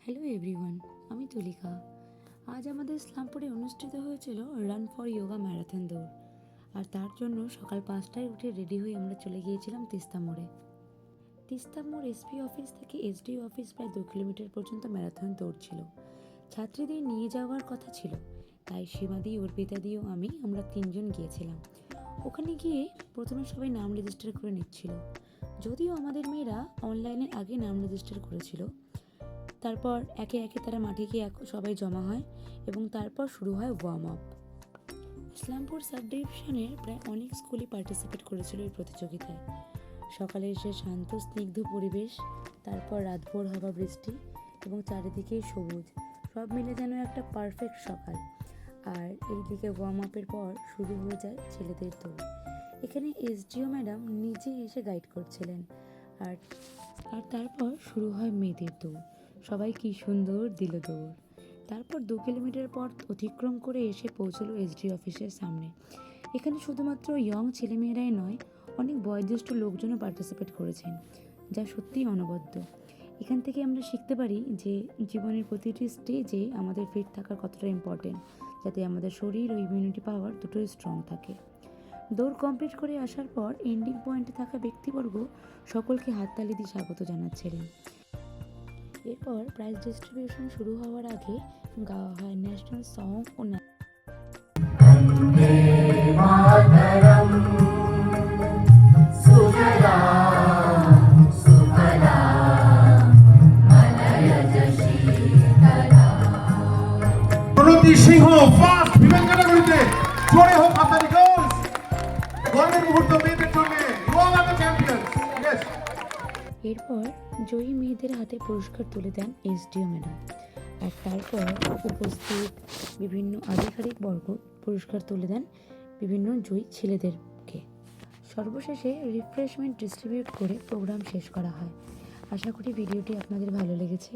Hello everyone, আমি তুলিকা। আজ আমাদের ইসলামপুরে অনুষ্ঠিত হয়েছিল রান ফর যোগা ম্যারাথন দৌড়। আর তার জন্য সকাল 5টায় উঠে রেডি হয়ে আমরা চলে গিয়েছিলাম তিস্তা মোড়ে। তিস্তা মোড় এসপি অফিস থেকে এসডিও অফিস প্রায় 2 কিলোমিটার পর্যন্ত ম্যারাথন দৌড় ছিল। ছাত্রীদের নিয়ে যাওয়ার কথা ছিল, তাই সীমাদি, অর্পিতা দিও আমরা 3জন গিয়েছিলাম। ওখানে গিয়ে প্রথমে সবাই নাম রেজিস্টার করে নিচ্ছিল, যদিও আমাদের মেয়েরা অনলাইনে আগে নাম রেজিস্টার করেছিল। তারপর একে একে তারা মাঠে গিয়ে সবাই জমা হয় এবং তারপর শুরু হয় ওয়ার্ম আপ। ইসলামপুর সাব ডিভিশনের প্রায় অনেক স্কুলই পার্টিসিপেট করেছিল এই প্রতিযোগিতায়। সকালে এসে শান্ত স্নিগ্ধ পরিবেশ, তারপর রাতভর হওয়া বৃষ্টি এবং চারিদিকে সবুজ, সব মিলে যেন একটা পারফেক্ট সকাল। আর এইদিকে ওয়ার্ম আপের পর শুরু হয়ে যায় ছেলেদের দৌড়। এখানে এসডিও ম্যাডাম নিজে এসে গাইড করছিলেন। আর আর তারপর শুরু হয় মেয়েদের দৌড়। সবাই কি সুন্দর দিল দৌড়। তারপর 2 কিলোমিটার পথ অতিক্রম করে এসে পৌঁছলো এসডি অফিসের সামনে। এখানে শুধুমাত্র ইয়ং ছেলেমেয়েরাই নয়, অনেক বয়োজ্যেষ্ঠ লোকজনও পার্টিসিপেট করেছেন, যা সত্যিই অনবদ্য। এখান থেকে আমরা শিখতে পারি যে জীবনের প্রতিটি স্টেজে আমাদের ফিট থাকা কতটা ইম্পর্টেন্ট, যাতে আমাদের শরীর ও ইমিউনিটি পাওয়ার দুটোই স্ট্রং থাকে। দৌড় কমপ্লিট করে আসার পর এন্ডিং পয়েন্টে থাকা ব্যক্তিবর্গ সকলকে হাততালি দিয়ে স্বাগত জানাচ্ছিলেন। এরপর প্রাইজ ডিস্ট্রিবিউশন শুরু হওয়ার আগে গাওয়া হয় ন্যাশনাল সং ও প্রণতি সিংহ ফার্স্ট বিভাগ ক্যাটাগরিতে জোরে হোক আপনাদের গার্লস। গর্বের মুহূর্ত মেয়েদের জন্য, you all are the champions. Yes. এরপর জয়ী মেয়েদের হাতে পুরস্কার তুলে দেন এসডিও ম্যাডাম। আর তারপর উপস্থিত বিভিন্ন আধিকারিক বর্গ পুরস্কার তুলে দেন বিভিন্ন জয়ী ছেলেদেরকে। সর্বশেষে রিফ্রেশমেন্ট ডিস্ট্রিবিউট করে প্রোগ্রাম শেষ করা হয়। আশা করি ভিডিওটি আপনাদের ভালো লেগেছে।